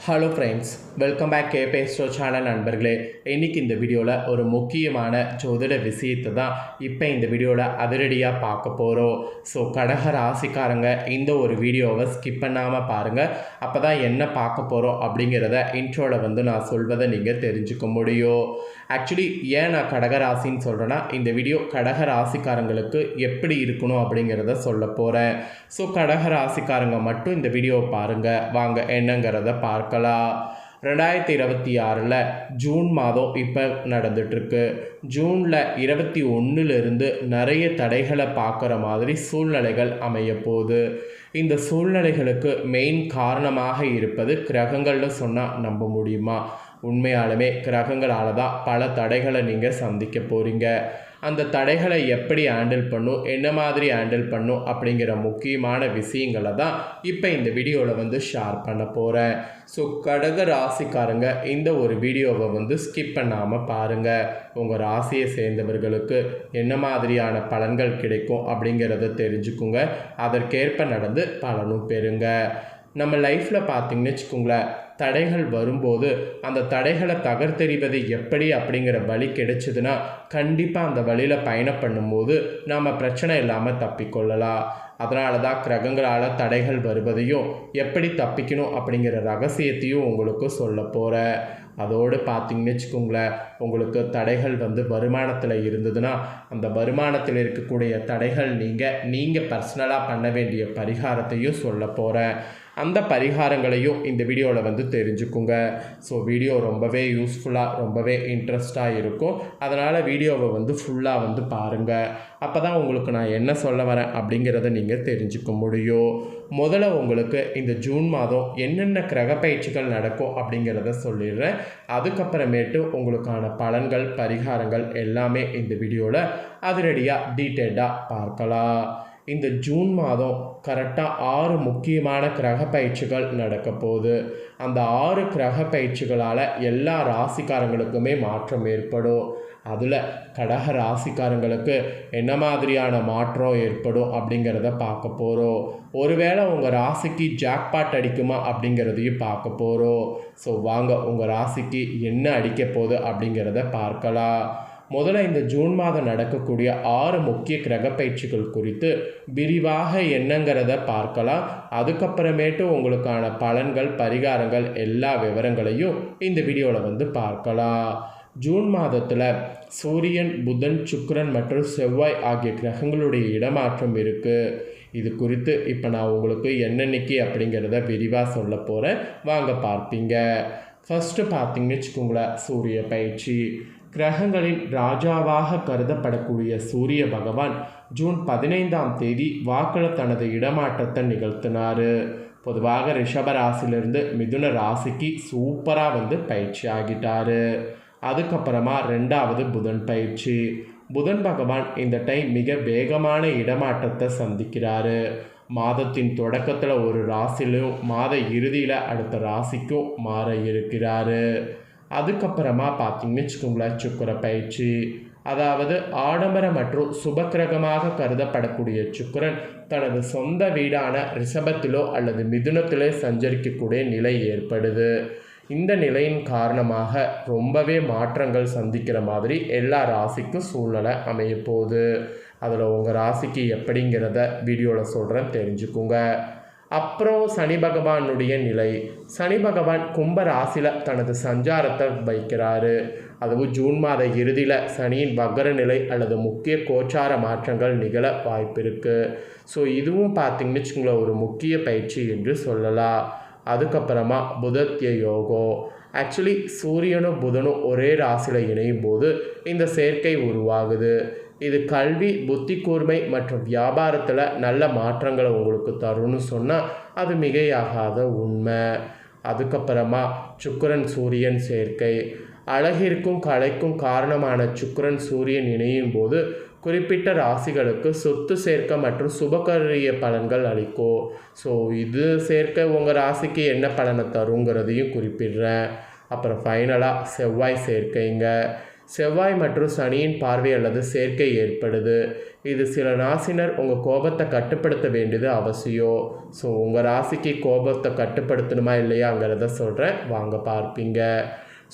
Hello friends, welcome back கேபேஸ்டோ channel நண்பர்களே. இன்றைக்கி இந்த வீடியோவில் ஒரு முக்கியமான ஜோதிட விஷயத்தை தான் இப்போ இந்த வீடியோவில் அதிரடியாக பார்க்க போகிறோம். ஸோ கடக ராசிக்காரங்க இந்த ஒரு வீடியோவை ஸ்கிப் பண்ணாமல் பாருங்கள். அப்போ தான் என்ன பார்க்க போகிறோம் அப்படிங்கிறத இன்ட்ரோவில் நான் சொல்வதை நீங்கள் தெரிஞ்சுக்க முடியும். ஆக்சுவலி ஏன் நான் கடக ராசின்னு சொல்கிறேன்னா, இந்த வீடியோ கடக ராசிக்காரங்களுக்கு எப்படி இருக்கணும் அப்படிங்கிறத சொல்ல போகிறேன். ஸோ கடக ராசிக்காரங்க மட்டும் இந்த வீடியோவை பாருங்கள். வாங்க என்னங்கிறத பார்க்கலாம். 2026 ஜூன் மாதம் இப்போ நடந்துட்டுருக்கு. ஜூனில் 21 நிறைய தடைகளை பார்க்குற மாதிரி சூழ்நிலைகள் அமைய போகுது. இந்த சூழ்நிலைகளுக்கு மெயின் காரணமாக இருப்பது கிரகங்கள்னு சொன்னால் நம்ப முடியுமா? உண்மையாலுமே கிரகங்களால் தான் பல தடைகளை நீங்கள் சந்திக்க போகிறீங்க. அந்த தடைகளை எப்படி ஹேண்டில் பண்ணும், என்ன மாதிரி ஹேண்டில் பண்ணும் அப்படிங்கிற முக்கியமான விஷயங்களை தான் இப்போ இந்த வீடியோவில் ஷேர் பண்ண போகிறேன். ஸோ கடக ராசிக்காரங்க இந்த ஒரு வீடியோவை ஸ்கிப் பண்ணாமல் பாருங்கள். உங்கள் ராசியை சேர்ந்தவர்களுக்கு என்ன மாதிரியான பலன்கள் கிடைக்கும் அப்படிங்கிறத தெரிஞ்சுக்குங்க. அதற்கேற்ப நடந்து பலனும் பெறுங்க. நம்ம லைஃப்பில் பார்த்திங்கன்னு வச்சுக்கோங்களேன், தடைகள் வரும்போது அந்த தடைகளை தகர்த்தெறிவது எப்படி அப்படிங்கிற வழி கிடைச்சதுன்னா கண்டிப்பாக அந்த வழியில் பயணம் பண்ணும்போது நாம் பிரச்சனை இல்லாமல் தப்பிக்கொள்ளலாம். அதனால தான் கிரகங்களால் தடைகள் வருவதையும் எப்படி தப்பிக்கணும் அப்படிங்கிற ரகசியத்தையும் உங்களுக்கு சொல்ல போகிறேன். அதோடு பார்த்திங்கன்னு வச்சுக்கோங்களேன், உங்களுக்கு தடைகள் வருமானத்தில் இருந்ததுன்னா அந்த வருமானத்தில் இருக்கக்கூடிய தடைகள் நீங்கள் பர்சனலாக பண்ண வேண்டிய பரிகாரத்தையும் சொல்ல போகிறேன். அந்த பரிகாரங்களையும் இந்த வீடியோவில் தெரிஞ்சுக்குங்க. ஸோ வீடியோ ரொம்பவே யூஸ்ஃபுல்லாக ரொம்பவே இன்ட்ரெஸ்டாக இருக்கும். அதனால் வீடியோவை ஃபுல்லாக பாருங்கள். அப்போ தான் உங்களுக்கு நான் என்ன சொல்ல வரேன் அப்படிங்கிறத நீங்கள் தெரிஞ்சுக்க முடியும். முதல்ல உங்களுக்கு இந்த ஜூன் மாதம் என்னென்ன கிரக பயிற்சிகள் நடக்கும் அப்படிங்கிறத சொல்லிடுறேன். அதுக்கப்புறமேட்டு உங்களுக்கான பலன்கள் பரிகாரங்கள் எல்லாமே இந்த வீடியோவில் அதிரடியாக டீட்டெயில்டாக பார்க்கலாம். இந்த ஜூன் மாதம் கரெக்டாக 6 முக்கியமான கிரக பயிற்சிகள் நடக்க போகுது. அந்த 6 கிரக பயிற்சிகளால் எல்லா ராசிக்காரங்களுக்குமே மாற்றம் ஏற்படும். அதில் கடக ராசிக்காரங்களுக்கு என்ன மாதிரியான மாற்றம் ஏற்படும் அப்படிங்கிறத பார்க்க போகிறோம். ஒருவேளை உங்கள் ராசிக்கு ஜாக்பாட் அடிக்குமா அப்படிங்கிறதையும் பார்க்க போகிறோம். ஸோ வாங்க உங்கள் ராசிக்கு என்ன அடிக்க போகுது அப்படிங்கிறத பார்க்கலாம். முதல்ல இந்த ஜூன் மாதம் நடக்கக்கூடிய 6 முக்கிய கிரக பயிற்சிகள் குறித்து விரிவாக என்னங்கிறத பார்க்கலாம். அதுக்கப்புறமேட்டு உங்களுக்கான பலன்கள் பரிகாரங்கள் எல்லா விவரங்களையும் இந்த வீடியோவில் பார்க்கலாம். ஜூன் மாதத்தில் சூரியன் புதன் சுக்கிரன் மற்றும் செவ்வாய் ஆகிய கிரகங்களுடைய இடமாற்றம் இருக்குது. இது குறித்து இப்போ நான் உங்களுக்கு என்னென்னைக்கு அப்படிங்கிறத விரிவாக சொல்ல போகிறேன். வாங்க பார்ப்பீங்க. ஃபஸ்ட்டு பார்த்திங்கன்னு வச்சுக்கோங்களேன், சூரிய பயிற்சி. கிரகங்களின் ராஜாவாக கருதப்படக்கூடிய சூரிய பகவான் ஜூன் 15 வாக்கில் தனது இடமாற்றத்தை நிகழ்த்தினார். பொதுவாக ரிஷப ராசியிலிருந்து மிதுன ராசிக்கு சூப்பராக பயிற்சி ஆகிட்டார். அதுக்கப்புறமா 2வது புதன் பயிற்சி. புதன் பகவான் இந்த டைம் மிக வேகமான இடமாற்றத்தை சந்திக்கிறாரு. மாதத்தின் தொடக்கத்தில் ஒரு ராசியிலும் மாத இறுதியில் அடுத்த ராசிக்கும் மாற இருக்கிறாரு. அதுக்கப்புறமா பார்த்திங்கன்னு வச்சுக்கோங்களேன், சுக்கிர பயிற்சி. அதாவது ஆடம்பர மற்றும் சுபக்கிரகமாக கருதப்படக்கூடிய சுக்கிரன் தனது சொந்த வீடான ரிஷபத்திலோ அல்லது மிதுனத்திலோ சஞ்சரிக்கக்கூடிய நிலை ஏற்படுது. இந்த நிலையின் காரணமாக ரொம்பவே மாற்றங்கள் சந்திக்கிற மாதிரி எல்லா ராசிக்கும் சூழ்நிலை அமைய போகுது. அதில் உங்கள் ராசிக்கு எப்படிங்கிறத வீடியோவில் சொல்கிறேன், தெரிஞ்சுக்குங்க. அப்புறம் சனி பகவானுடைய நிலை. சனி பகவான் கும்ப ராசியில் தனது சஞ்சாரத்தை வைக்கிறாரு. அதுவும் ஜூன் மாத இறுதியில் சனியின் வக்ர நிலை அல்லது முக்கிய கோச்சார மாற்றங்கள் நிகழ வாய்ப்பு இருக்குது. ஸோ இதுவும் பார்த்திங்கன்னு வச்சுக்கோங்களேன், ஒரு முக்கிய பயிற்சி என்று சொல்லலாம். அதுக்கப்புறமா புதத்திய யோகம். ஆக்சுவலி சூரியனும் புதனும் ஒரே ராசியில் இணையும் போது இந்த சேர்க்கை உருவாகுது. இது கல்வி புத்தி கூர்மை மற்றும் வியாபாரத்தில் நல்ல மாற்றங்களை உங்களுக்கு தரும்னு சொன்னால் அது மிகையாகாத உண்மை. அதுக்கப்புறமா சுக்கிரன் சூரியன் சேர்க்கை. அழகிற்கும் கலைக்கும் காரணமான சுக்கிரன் சூரியன் இணையும் போது குறிப்பிட்ட ராசிகளுக்கு சொத்து சேர்க்கை மற்றும் சுபகாரிய பலன்கள் அளிக்கும். ஸோ இது சேர்க்கை உங்கள் ராசிக்கு என்ன பலனை தருங்கிறதையும் குறிப்பிடுறேன். அப்புறம் ஃபைனலாக செவ்வாய் சேர்க்கைங்க. செவ்வாய் மற்றும் சனியின் பார்வை அல்லது சேர்க்கை ஏற்படுது. இது சில ராசினர் உங்கள் கோபத்தை கட்டுப்படுத்த வேண்டியது அவசியம். ஸோ உங்கள் ராசிக்கு கோபத்தை கட்டுப்படுத்தணுமா இல்லையாங்கிறத சொல்கிறேன், வாங்க பார்ப்பீங்க.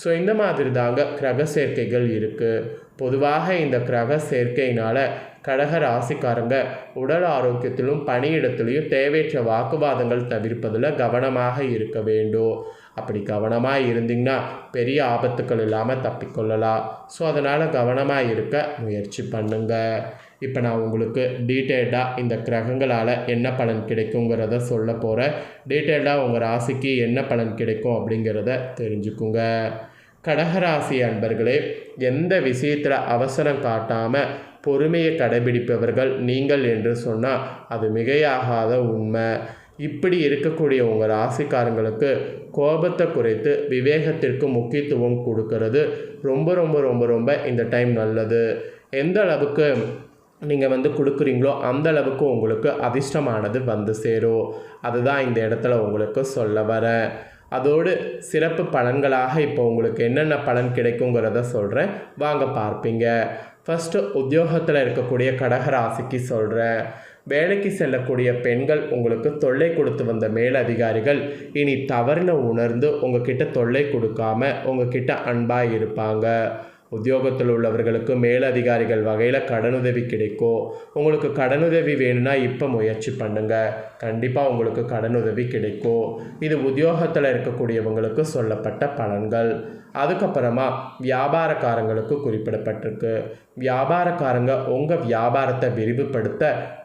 ஸோ இந்த மாதிரி தாங்க கிரக சேர்க்கைகள் இருக்குது. பொதுவாக இந்த கிரக சேர்க்கையினால் கடக ராசிக்காரங்க உடல் ஆரோக்கியத்திலும் பணியிடத்திலையும் தேவையற்ற வாக்குவாதங்கள் தவிர்ப்பதில் கவனமாக இருக்க வேண்டும். அப்படி கவனமாக இருந்தீங்கன்னா பெரிய ஆபத்துக்கள் இல்லாமல் தப்பிக்கொள்ளலாம். ஸோ அதனால் கவனமாக இருக்க முயற்சி பண்ணுங்க. இப்போ நான் உங்களுக்கு டீட்டெயில்டாக இந்த கிரகங்களால் என்ன பலன் கிடைக்குங்கிறத சொல்ல போகிறேன். டீட்டெயில்டாக உங்கள் ராசிக்கு என்ன பலன் கிடைக்கும் அப்படிங்கிறத தெரிஞ்சுக்குங்க. கடகராசி அன்பர்களே, எந்த விஷயத்தில் அவசரம் காட்டாமல் பொறுமையை கடைபிடிப்பவர்கள் நீங்கள் என்று சொன்னால் அது மிகையாகாத உண்மை. இப்படி இருக்கக்கூடிய உங்கள் ராசிக்காரங்களுக்கு கோபத்தை குறைத்து விவேகத்திற்கு முக்கியத்துவம் கொடுக்கறது ரொம்ப ரொம்ப ரொம்ப ரொம்ப இந்த டைம் நல்லது. எந்த அளவுக்கு நீங்கள் கொடுக்குறீங்களோ அந்த அளவுக்கு உங்களுக்கு அதிர்ஷ்டமானது வந்து சேரும். அதுதான் இந்த இடத்துல உங்களுக்கு சொல்ல வரேன். அதோடு சிறப்பு பலன்களாக இப்போ உங்களுக்கு என்னென்ன பலன் கிடைக்குங்கிறத சொல்கிறேன், வாங்க பார்ப்பீங்க. ஃபஸ்ட்டு உத்தியோகத்தில் இருக்கக்கூடிய கடகராசிக்கு சொல்கிறேன். வேலைக்கு செல்லக்கூடிய பெண்கள் உங்களுக்கு தொல்லை கொடுத்து வந்த மேலதிகாரிகள் இனி தவறுன்னு உணர்ந்து உங்ககிட்ட தொல்லை கொடுக்காம உங்ககிட்ட அன்பாக இருப்பாங்க. உத்தியோகத்தில் உள்ளவர்களுக்கு மேலதிகாரிகள் வகையில் கடனுதவி கிடைக்கும். உங்களுக்கு கடனுதவி வேணும்னா இப்போ முயற்சி பண்ணுங்கள், கண்டிப்பாக உங்களுக்கு கடனுதவி கிடைக்கும். இது உத்தியோகத்தில் இருக்கக்கூடியவங்களுக்கு சொல்லப்பட்ட பலன்கள். அதுக்கப்புறமா வியாபாரக்காரங்களுக்கு குறிப்பிடப்பட்டிருக்கு. வியாபாரக்காரங்க உங்கள் வியாபாரத்தை விரிவுபடுத்த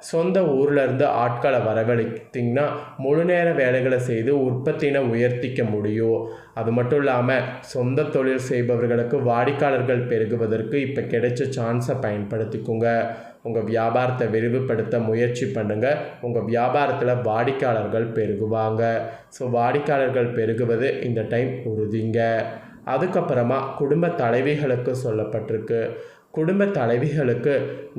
சொந்த ஊர்லேருந்து ஆட்களை வரவழைத்திங்கன்னா முழு நேர வேலைகளை செய்து உற்பத்தினை உயர்த்திக்க முடியும். அது மட்டும் இல்லாமல் சொந்த தொழில் செய்பவர்களுக்கு வாடிக்கையாளர்கள் பெருகுவதற்கு இப்போ கிடைச்ச சான்ஸை பயன்படுத்திக்கோங்க. உங்கள் வியாபாரத்தை விரிவுபடுத்த முயற்சி பண்ணுங்கள். உங்கள் வியாபாரத்தில் வாடிக்கையாளர்கள் பெருகுவாங்க. ஸோ வாடிக்கையாளர்கள் பெருகுவது இந்த டைம் உறுதிங்க. அதுக்கப்புறமா குடும்ப தலைவிகளுக்கு சொல்லப்பட்டிருக்கு. குடும்ப தலைவிகளுக்கு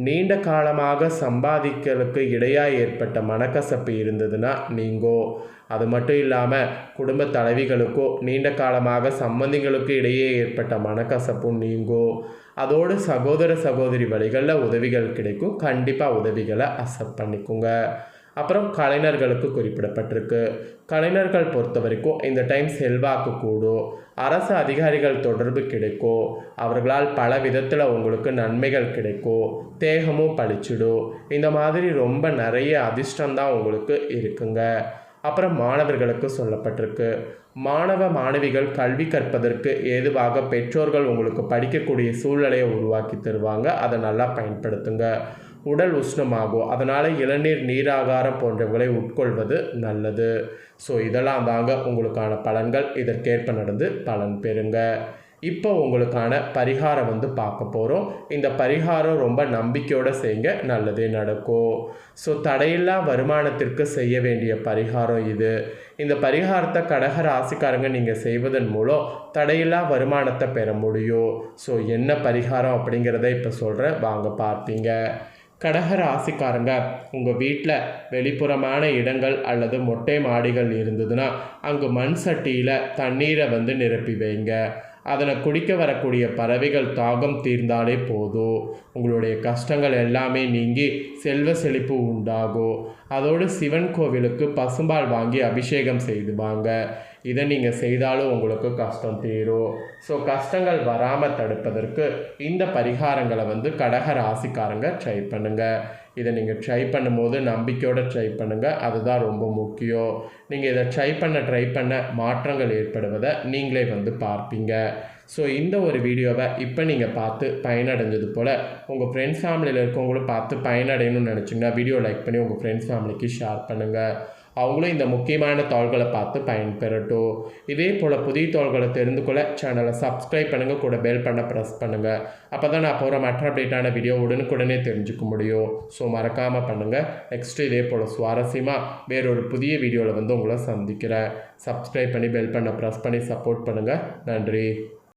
நீண்ட காலமாக சம்பாதிக்கிறதுக்கு இடையாக ஏற்பட்ட மனக்கசப்பு இருந்ததுன்னா நீங்கோ. அது மட்டும் இல்லாமல் குடும்ப தலைவிகளுக்கோ நீண்ட காலமாக சம்பந்திகளுக்கு இடையே ஏற்பட்ட மனக்கசப்பும் நீங்கோ. அதோடு சகோதர சகோதரி வழிகளில் உதவிகள் கிடைக்கும். கண்டிப்பாக உதவிகளை அக்செப்ட் பண்ணிக்கோங்க. அப்புறம் கலைஞர்களுக்கு குறிப்பிடப்பட்டிருக்கு. கலைஞர்கள் பொறுத்த வரைக்கும் இந்த டைம் செல்வாக்கு கூடும். அரசு அதிகாரிகள் தொடர்பு கிடைக்கும். அவர்களால் பல விதத்தில் உங்களுக்கு நன்மைகள் கிடைக்கும். தேகமும் பழிச்சிடும். இந்த மாதிரி ரொம்ப நிறைய அதிர்ஷ்டம்தான் உங்களுக்கு இருக்குங்க. அப்புறம் மாணவர்களுக்கு சொல்லப்பட்டிருக்கு. மாணவ மாணவிகள் கல்வி கற்பதற்கு ஏதுவாக பெற்றோர்கள் உங்களுக்கு படிக்கக்கூடிய சூழ்நிலையை உருவாக்கி தருவாங்க. அதை நல்லா பயன்படுத்துங்க. உடல் உஷ்ணமாகும். அதனால் இளநீர், நீராகாரம் போன்றவர்களை உட்கொள்வது நல்லது. ஸோ இதெல்லாம் தாங்க உங்களுக்கான பலன்கள். இதற்கேற்ப நடந்து பலன் பெறுங்க. இப்போ உங்களுக்கான பரிகாரம் பார்க்க போகிறோம். இந்த பரிகாரம் ரொம்ப நம்பிக்கையோடு செய்யுங்க, நல்லதே நடக்கும். ஸோ தடையில்லா வருமானத்திற்கு செய்ய வேண்டிய பரிகாரம் இது. இந்த பரிகாரத்தை கடக ராசிக்காரங்க நீங்கள் செய்வதன் மூலம் தடையில்லா வருமானத்தை பெற முடியும். ஸோ என்ன பரிகாரம் அப்படிங்கிறத இப்போ சொல்கிறேன், வாங்க பார்ப்பீங்க. கடக ராசிக்காரங்க உங்கள் வீட்டில் வெளிப்புறமான இடங்கள் அல்லது மொட்டை மாடிகள் இருந்ததுன்னா அங்கு மண் சட்டியில் தண்ணீரை நிரப்பி வைங்க. அதனை குடிக்க வரக்கூடிய பறவைகள் தாகம் தீர்ந்தாலே போதும். உங்களுடைய கஷ்டங்கள் எல்லாமே நீங்கி செல்வ செழிப்பு உண்டாகும். அதோடு சிவன் கோவிலுக்கு பசும்பால் வாங்கி அபிஷேகம் செய்து வாங்க. இதை நீங்கள் செய்தாலும் உங்களுக்கு கஷ்டம் தீரும். ஸோ கஷ்டங்கள் வராமல் தடுப்பதற்கு இந்த பரிகாரங்களை கடக ராசிக்காரங்க ட்ரை பண்ணுங்கள். இதை நீங்கள் ட்ரை பண்ணும்போது நம்பிக்கையோடு ட்ரை பண்ணுங்கள், அதுதான் ரொம்ப முக்கியம். நீங்கள் இதை ட்ரை பண்ண மாற்றங்கள் ஏற்படுவதை நீங்களே பார்ப்பீங்க. ஸோ இந்த ஒரு வீடியோவை இப்போ நீங்கள் பார்த்து பயனடைஞ்சது போல் உங்கள் ஃப்ரெண்ட்ஸ் ஃபேமிலியில் இருக்கவங்களும் பார்த்து பயனடையணும்னு நினச்சிங்கன்னா வீடியோ லைக் பண்ணி உங்கள் ஃப்ரெண்ட்ஸ் ஃபேமிலிக்கு ஷேர் பண்ணுங்கள். அவங்களும் இந்த முக்கியமான தகவல்களை பார்த்து பயன்பெறட்டும். இதே போல் புதிய தகவல்களை தெரிந்து கொள்ள சேனலை சப்ஸ்கிரைப் பண்ணுங்கள், கூட பெல் பண்ண ப்ரெஸ் பண்ணுங்கள். அப்போ தான் நான் போகிற மற்ற அப்டேட்டான வீடியோ உடனுக்குடனே தெரிஞ்சுக்க முடியும். ஸோ மறக்காமல் பண்ணுங்கள். நெக்ஸ்ட்டு இதே போல் சுவாரஸ்யமாக வேறொரு புதிய வீடியோவில் உங்களை சந்திக்கிறேன். சப்ஸ்கிரைப் பண்ணி பெல் பண்ண ப்ரெஸ் பண்ணி சப்போர்ட் பண்ணுங்கள். நன்றி.